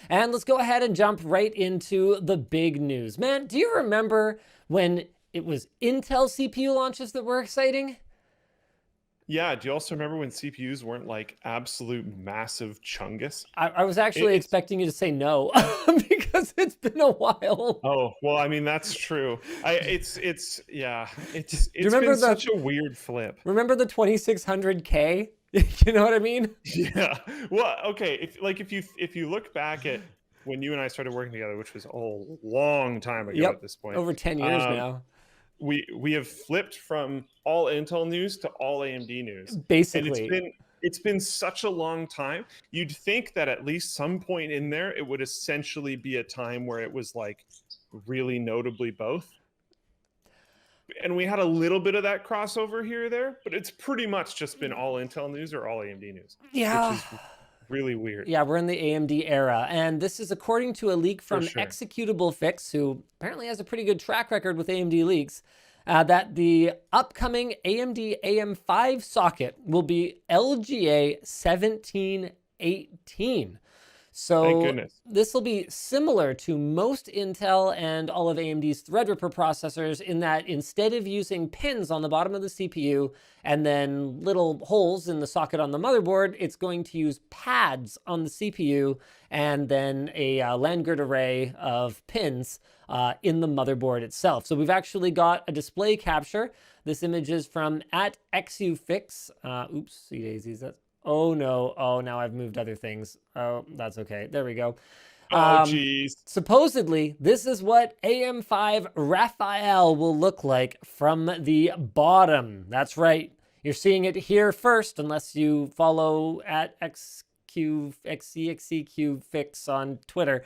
And let's go ahead and jump right into the big news. Man, do you remember when it was Intel CPU launches that were exciting? Yeah, do you also remember when CPUs weren't like absolute massive chungus? I was actually It's expecting you to say no because it's been a while. oh, well, I mean that's true. It's yeah, it's Do you it's been remember the such a weird flip. remember the 2600K? You know what I mean? Yeah. Well, okay, if you look back at when you and I started working together, which was a long time ago at Yep, this point, over 10 years um, now. we have flipped from all Intel news to all AMD news, and Basically. it's been such a long time. You'd think that at least some point in there, it would essentially be a time where it was like really notably both. And we had a little bit of that crossover here or there, but it's pretty much just been all Intel news or all AMD news, which Yeah. is really weird Yeah, we're in the AMD era. And this is according to a leak for from sure. Executable Fix, who apparently has a pretty good track record with AMD leaks, that the upcoming AMD AM5 socket will be LGA 1718. Thank So goodness. this will be similar to most Intel and all of AMD's Threadripper processors in that instead of using pins on the bottom of the CPU and then little holes in the socket on the motherboard, it's going to use pads on the CPU and then a land grid array of pins in the motherboard itself. So we've actually got a display capture. This image is from at XUFix. Oops, daisies. That's Oh no. Oh, now I've moved other things. Oh, that's okay. There we go. Oh, geez. Supposedly, this is what AM5 Raphael will look like from the bottom. That's right. You're seeing it here first, unless you follow at XCXCQ Fix on Twitter.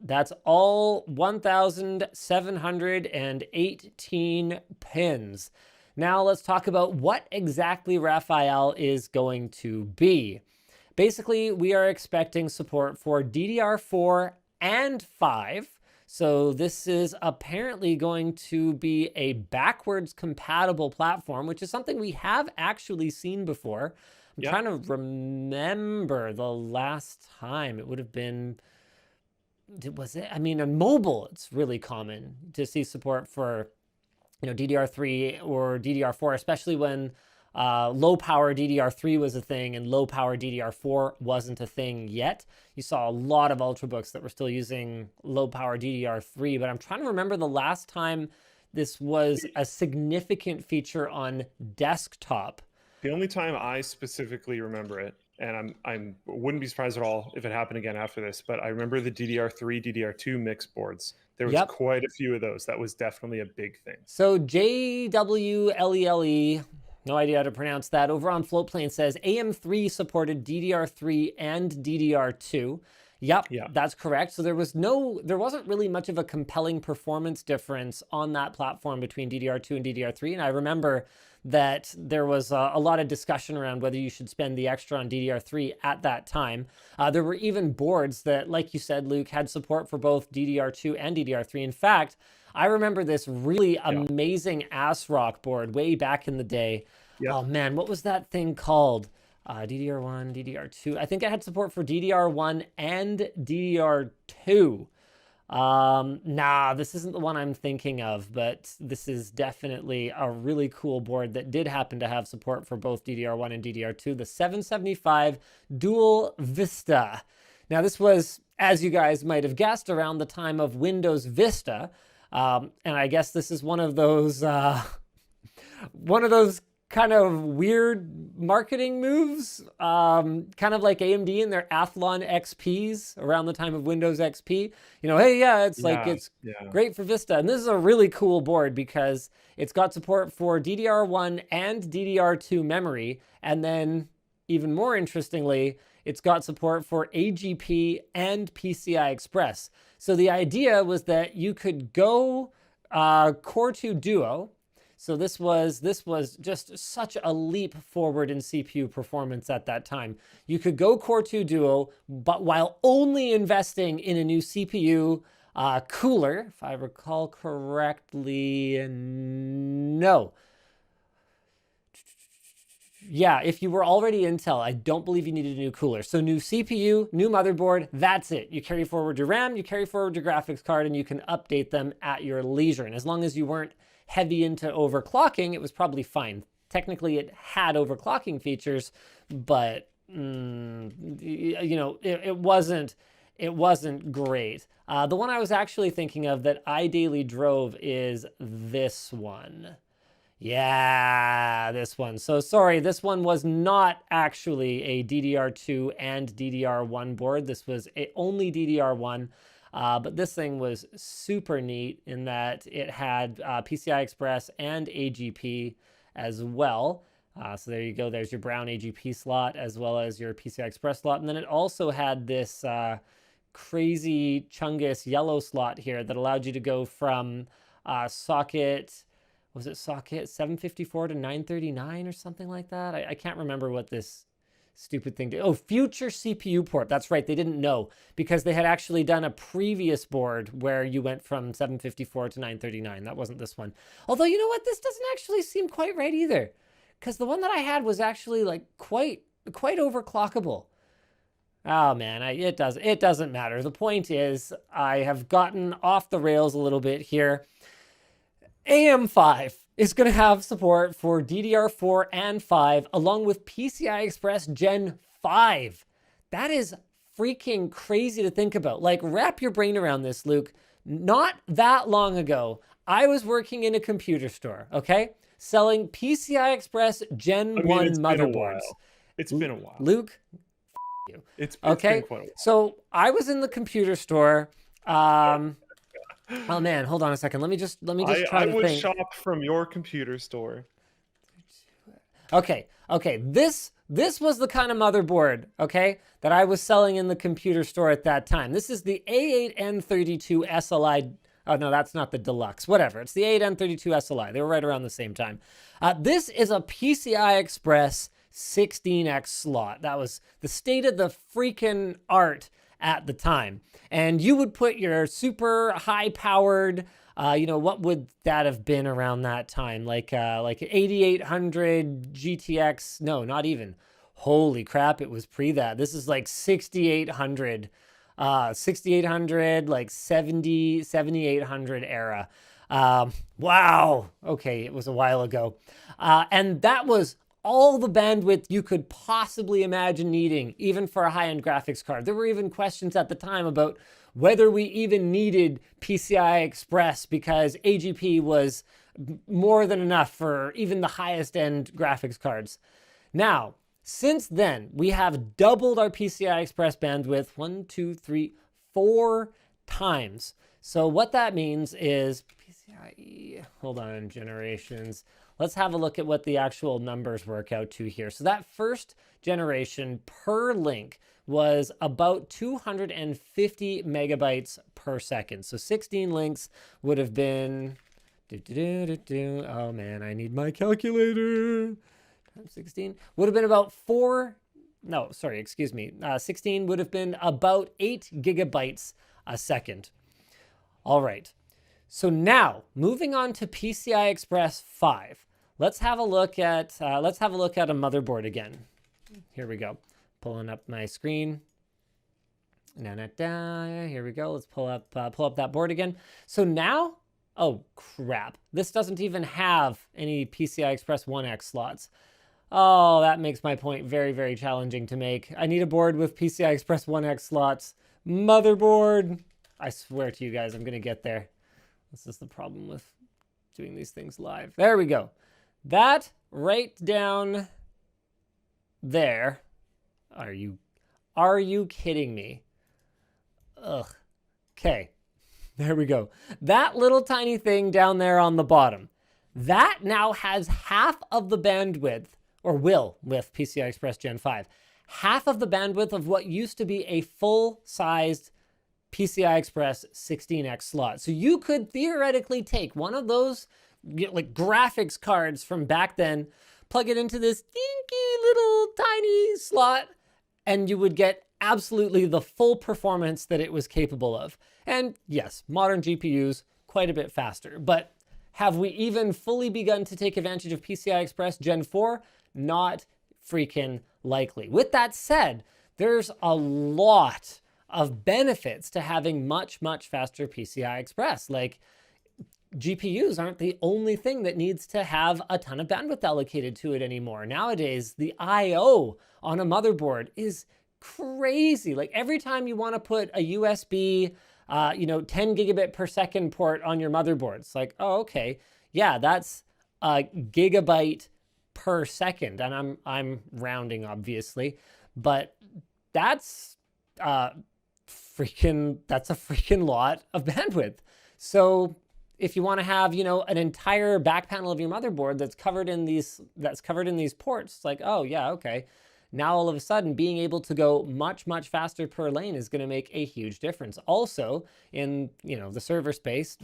That's all 1,718 pins. Now let's talk about what exactly Raphael is going to be. Basically, we are expecting support for DDR4 and 5. So this is apparently going to be a backwards compatible platform, which is something we have actually seen before. I'm Yep. trying to remember the last time. It would have been, was it? I mean, on mobile, it's really common to see support for DDR3 or DDR4, especially when low power DDR3 was a thing and low power DDR4 wasn't a thing yet. You saw a lot of Ultrabooks that were still using low power DDR3, but I'm trying to remember the last time this was a significant feature on desktop. The only time I specifically remember it, and I'm wouldn't be surprised at all if it happened again after this, but I remember the DDR3, DDR2 mix boards. There was Yep. quite a few of those. That was definitely a big thing. So JWLELE, no idea how to pronounce that, over on Floatplane says AM3 supported DDR3 and DDR2. Yep, Yeah. that's correct. So there wasn't really much of a compelling performance difference on that platform between DDR2 and DDR3. And I remember that there was a lot of discussion around whether you should spend the extra on DDR3 at that time. There were even boards that, like you said, Luke, had support for both DDR2 and DDR3. In fact, I remember this really amazing ASRock board way back in the day. Yeah. Oh man, what was that thing called? DDR1, DDR2. I think I had support for DDR1 and DDR2. Nah, this isn't the one I'm thinking of, but this is definitely a really cool board that did happen to have support for both DDR1 and DDR2, the 775 Dual Vista. Now, this was, as you guys might have guessed, around the time of Windows Vista. And I guess this is one of those kind of weird marketing moves, kind of like AMD and their Athlon XPs around the time of Windows XP. Hey, yeah, it's great for Vista. And this is a really cool board because it's got support for DDR1 and DDR2 memory. And then, even more interestingly, it's got support for AGP and PCI Express. So the idea was that you could go Core 2 Duo. So this was just such a leap forward in CPU performance at that time. You could go Core 2 Duo, but while only investing in a new CPU cooler, if I recall correctly, no. if you were already Intel, I don't believe you needed a new cooler. So new CPU, new motherboard, that's it. You carry forward your RAM, you carry forward your graphics card, and you can update them at your leisure. And as long as you weren't heavy into overclocking, it was probably fine. Technically, it had overclocking features, but it wasn't great. The one I was actually thinking of that I daily drove is this one. Yeah, this one. So sorry, this one was not actually a DDR2 and DDR1 board. This was only DDR1. But this thing was super neat in that it had PCI Express and AGP as well. So there you go. There's your brown AGP slot as well as your PCI Express slot. And then it also had this crazy Chungus yellow slot here that allowed you to go from socket 754 to 939 or something like that? I can't remember what this stupid thing did. Oh, future CPU port. That's right. They didn't know because they had actually done a previous board where you went from 754 to 939. That wasn't this one. Although, you know what? This doesn't actually seem quite right either, because the one that I had was actually like quite overclockable. Oh man, it doesn't matter. The point is I have gotten off the rails a little bit here. AM5 is going to have support for DDR4 and 5 along with PCI Express Gen 5. That is freaking crazy to think about. Like, wrap your brain around this, Luke. Not that long ago, I was working in a computer store, okay? Selling PCI Express Gen 1 motherboards. It's been a while. Luke, you. It's okay? Been quite a while. So I was in the computer store. Oh man, hold on a second. Let me just try to think. I would shop from your computer store. Okay. This was the kind of motherboard, okay, that I was selling in the computer store at that time. This is the A8N32 SLI. Oh no, that's not the deluxe. Whatever. It's the A8N32 SLI. They were right around the same time. This is a PCI Express 16X slot. That was the state of the freaking art at the time. And you would put your super high powered, what would that have been around that time? Like 8800 GTX. No, not even. Holy crap. It was pre that. This is like 6800, like 7800 era. Wow. Okay. It was a while ago. And that was all the bandwidth you could possibly imagine needing, even for a high-end graphics card. There were even questions at the time about whether we even needed PCI Express because AGP was more than enough for even the highest end graphics cards. Now, since then, we have doubled our PCI Express bandwidth 4 times. So what that means is PCIe, hold on, generations. Let's have a look at what the actual numbers work out to here. So that first generation per link was about 250 megabytes per second. So 16 links would have been, oh man, I need my calculator. 16 would have been about 16 would have been about 8 gigabytes a second. All right. So moving on to PCI Express 5. Let's have a look at a motherboard again. Here we go. Pulling up my screen. Here we go. Let's pull up that board again. So now, oh crap, this doesn't even have any PCI Express 1X slots. Oh, that makes my point very, very challenging to make. I need a board with PCI Express 1X slots. Motherboard. I swear to you guys, I'm gonna get there. This is the problem with doing these things live. There we go. That right down there. Are you kidding me? Ugh. Okay. There we go. That little tiny thing down there on the bottom. That now has half of the bandwidth, or will with PCI Express Gen 5. Half of the bandwidth of what used to be a full-sized PCI Express 16X slot. So you could theoretically take one of those like graphics cards from back then, plug it into this dinky little tiny slot, and you would get absolutely the full performance that it was capable of. And yes, modern GPUs, quite a bit faster. But have we even fully begun to take advantage of PCI Express Gen 4? Not freaking likely. With that said, there's a lot of benefits to having much, much faster PCI Express. Like, GPUs aren't the only thing that needs to have a ton of bandwidth allocated to it anymore. Nowadays, the I/O on a motherboard is crazy. Like, every time you want to put a USB, 10 gigabit per second port on your motherboard, it's like, oh, okay, yeah, that's a gigabyte per second, and I'm rounding, obviously, but that's a freaking lot of bandwidth. So if you want to have, an entire back panel of your motherboard that's covered in these ports, it's like, oh yeah, okay. Now all of a sudden, being able to go much, much faster per lane is going to make a huge difference. Also, in the server space,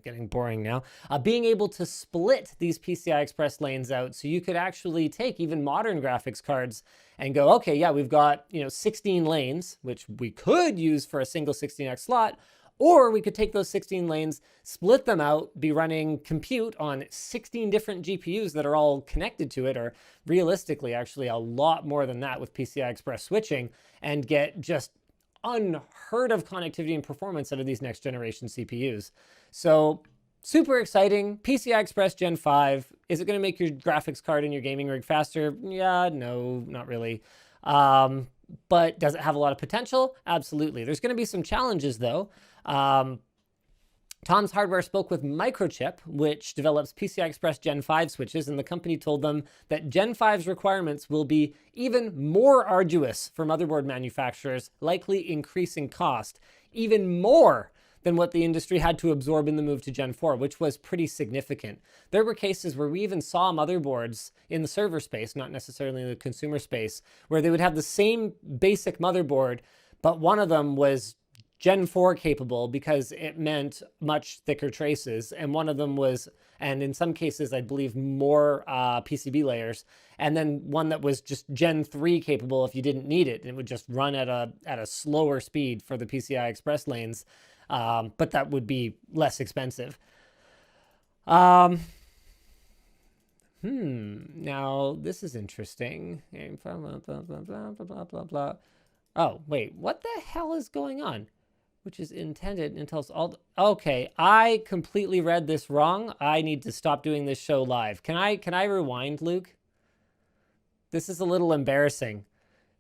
getting boring now, being able to split these PCI Express lanes out, so you could actually take even modern graphics cards and go, okay, yeah, we've got 16 lanes, which we could use for a single 16x slot. Or we could take those 16 lanes, split them out, be running compute on 16 different GPUs that are all connected to it, or realistically, actually a lot more than that with PCI Express switching, and get just unheard of connectivity and performance out of these next generation CPUs. So super exciting. PCI Express Gen 5. Is it going to make your graphics card in your gaming rig faster? Yeah, no, not really. But does it have a lot of potential? Absolutely. There's going to be some challenges, though. Tom's Hardware spoke with Microchip, which develops PCI Express Gen 5 switches, and the company told them that Gen 5's requirements will be even more arduous for motherboard manufacturers, likely increasing cost even more than what the industry had to absorb in the move to Gen 4, which was pretty significant. There were cases where we even saw motherboards in the server space, not necessarily in the consumer space, where they would have the same basic motherboard, but one of them was Gen 4 capable because it meant much thicker traces, and one of them was, and in some cases, I believe, more PCB layers, and then one that was just Gen 3 capable if you didn't need it. It would just run at a slower speed for the PCI Express lanes, but that would be less expensive. Now, this is interesting. Oh, wait, what the hell is going on? Which is intended until all. Okay, I completely read this wrong. I need to stop doing this show live. Can I rewind, Luke? This is a little embarrassing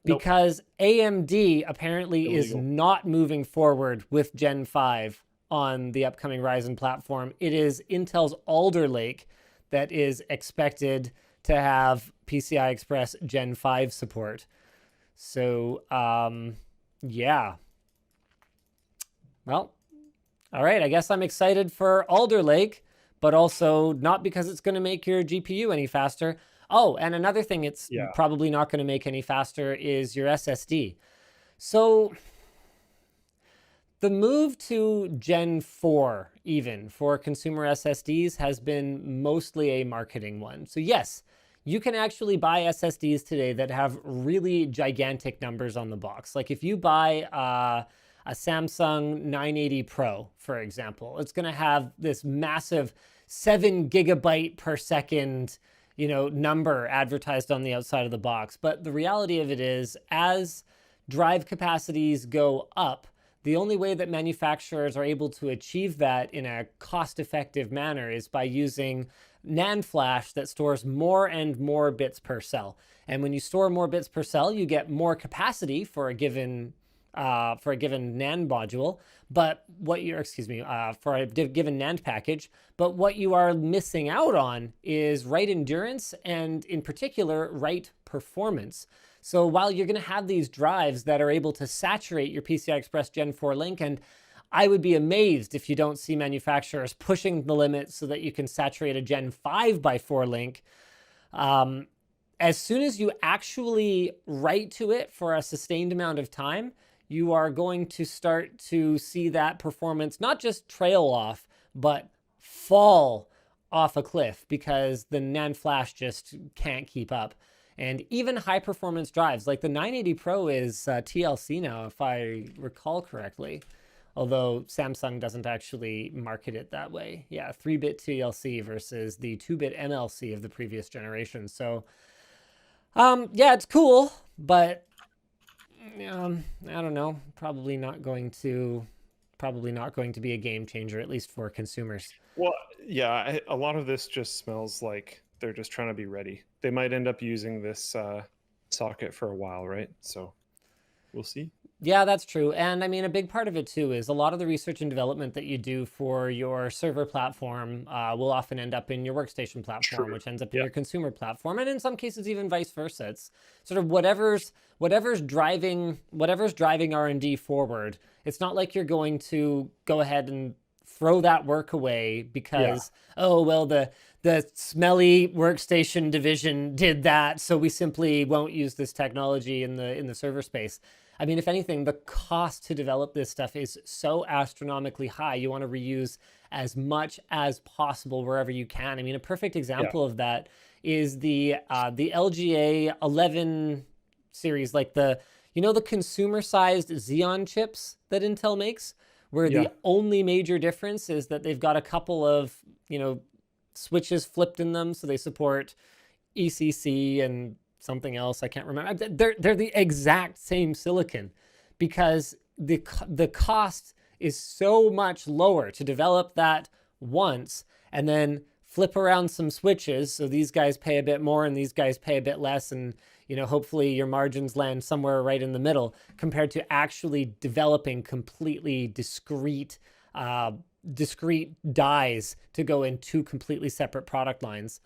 because AMD apparently is not moving forward with Gen 5 on the upcoming Ryzen platform. It is Intel's Alder Lake that is expected to have PCI Express Gen 5 support. So, yeah. Well, all right, I guess I'm excited for Alder Lake, but also not because it's going to make your GPU any faster. Oh, and another thing it's probably not going to make any faster is your SSD. So the move to Gen 4, even for consumer SSDs, has been mostly a marketing one. So yes, you can actually buy SSDs today that have really gigantic numbers on the box. Like if you buy a Samsung 980 Pro, for example, it's going to have this massive 7 gigabyte per second, number advertised on the outside of the box. But the reality of it is, as drive capacities go up, the only way that manufacturers are able to achieve that in a cost-effective manner is by using NAND flash that stores more and more bits per cell. And when you store more bits per cell, you get more capacity for a given NAND module, but what you're, for a given NAND package, but what you are missing out on is write endurance and in particular, write performance. So while you're going to have these drives that are able to saturate your PCI Express Gen 4 link, and I would be amazed if you don't see manufacturers pushing the limit so that you can saturate a Gen 5x4 link, as soon as you actually write to it for a sustained amount of time, you are going to start to see that performance not just trail off, but fall off a cliff because the NAND flash just can't keep up. And even high performance drives, like the 980 Pro is TLC now, if I recall correctly. Although Samsung doesn't actually market it that way. Yeah, 3-bit TLC versus the 2-bit MLC of the previous generation. So Yeah, it's cool, but I don't know. Probably not going to be a game changer, at least for consumers. Well, yeah, a lot of this just smells like they're just trying to be ready. They might end up using this socket for a while, right? So we'll see. Yeah, that's true. And I mean, a big part of it too is a lot of the research and development that you do for your server platform will often end up in your workstation platform, True. which ends up in Yeah. your consumer platform, and in some cases even vice versa. It's sort of whatever's driving R&D forward. It's not like you're going to go ahead and throw that work away Yeah. because, oh well, the smelly workstation division did that, so we simply won't use this technology in the server space. I mean, if anything, the cost to develop this stuff is so astronomically high. You want to reuse as much as possible wherever you can. I mean, a perfect Yeah. example of that is the LGA 11 series, like the consumer-sized Xeon chips that Intel makes, where Yeah. the only major difference is that they've got a couple of switches flipped in them, so they support ECC and something else I can't remember. They're the exact same silicon because the cost is so much lower to develop that once and then flip around some switches so these guys pay a bit more and these guys pay a bit less, and hopefully your margins land somewhere right in the middle compared to actually developing completely discrete dies to go in two completely separate product lines.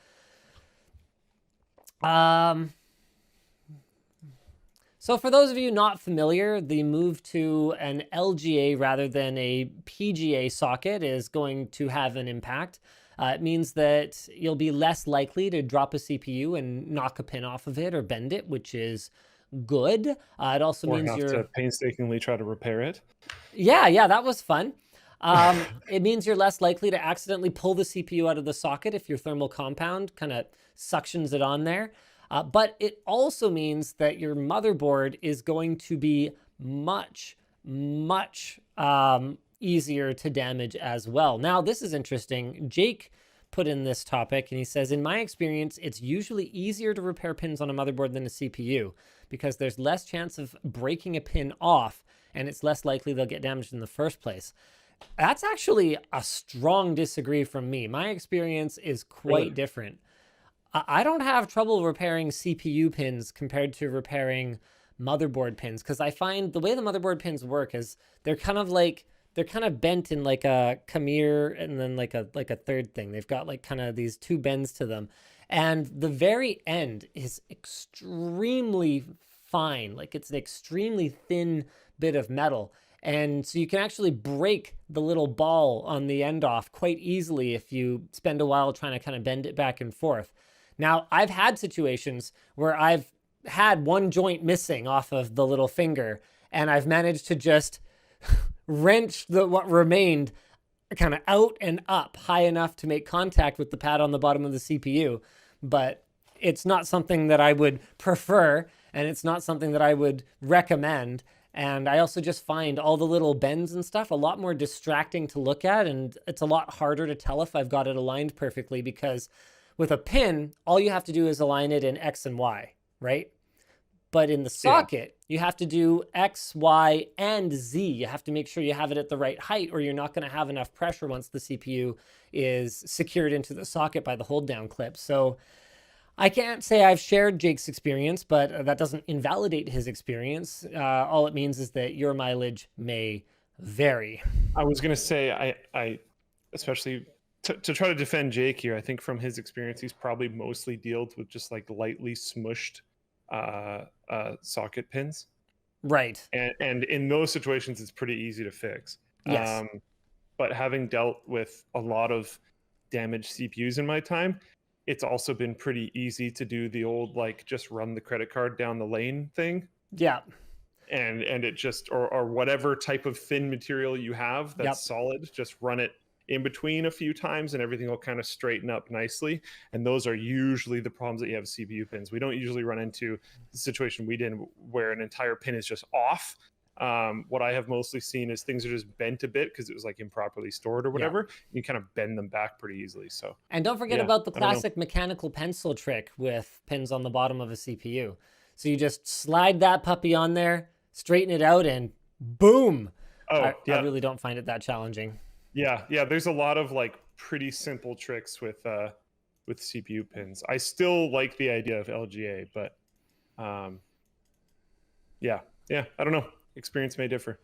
So for those of you not familiar, the move to an LGA rather than a PGA socket is going to have an impact. It means that you'll be less likely to drop a CPU and knock a pin off of it or bend it, which is good. It also Or means have you're... to painstakingly try to repair it. Yeah, that was fun. It means you're less likely to accidentally pull the CPU out of the socket if your thermal compound kind of suctions it on there. But it also means that your motherboard is going to be much, much easier to damage as well. Now, this is interesting. Jake put in this topic and he says, in my experience, it's usually easier to repair pins on a motherboard than a CPU because there's less chance of breaking a pin off and it's less likely they'll get damaged in the first place. That's actually a strong disagree from me. My experience is quite different. I don't have trouble repairing CPU pins compared to repairing motherboard pins because I find the way the motherboard pins work is they're kind of bent in like a Khmer and then like a third thing. They've got like kind of these two bends to them. And the very end is extremely fine. Like it's an extremely thin bit of metal. And so you can actually break the little ball on the end off quite easily if you spend a while trying to kind of bend it back and forth. Now, I've had situations where I've had one joint missing off of the little finger, and I've managed to just wrench what remained kind of out and up high enough to make contact with the pad on the bottom of the CPU. But it's not something that I would prefer, and it's not something that I would recommend. And I also just find all the little bends and stuff a lot more distracting to look at, and it's a lot harder to tell if I've got it aligned perfectly because with a pin, all you have to do is align it in X and Y, right? But in the socket, you have to do X, Y, and Z. You have to make sure you have it at the right height or you're not going to have enough pressure once the CPU is secured into the socket by the hold down clip. So I can't say I've shared Jake's experience, but that doesn't invalidate his experience. All it means is that your mileage may vary. I was going to say, I especially to try to defend Jake here, I think from his experience, he's probably mostly dealt with just like lightly smushed socket pins. Right. And in those situations, it's pretty easy to fix. Yes. But having dealt with a lot of damaged CPUs in my time, it's also been pretty easy to do the old like just run the credit card down the lane thing. Yeah. And it just or whatever type of thin material you have that's solid, just run it in between a few times and everything will kind of straighten up nicely. And those are usually the problems that you have with CPU pins. We don't usually run into the situation we did where an entire pin is just off. What I have mostly seen is things are just bent a bit because it was like improperly stored or whatever. You kind of bend them back pretty easily. So, and don't forget about the classic mechanical pencil trick with pins on the bottom of a CPU. So you just slide that puppy on there, straighten it out, and boom. I really don't find it that challenging. Yeah, there's a lot of like pretty simple tricks with CPU pins. I still like the idea of LGA, but yeah, I don't know. Experience may differ.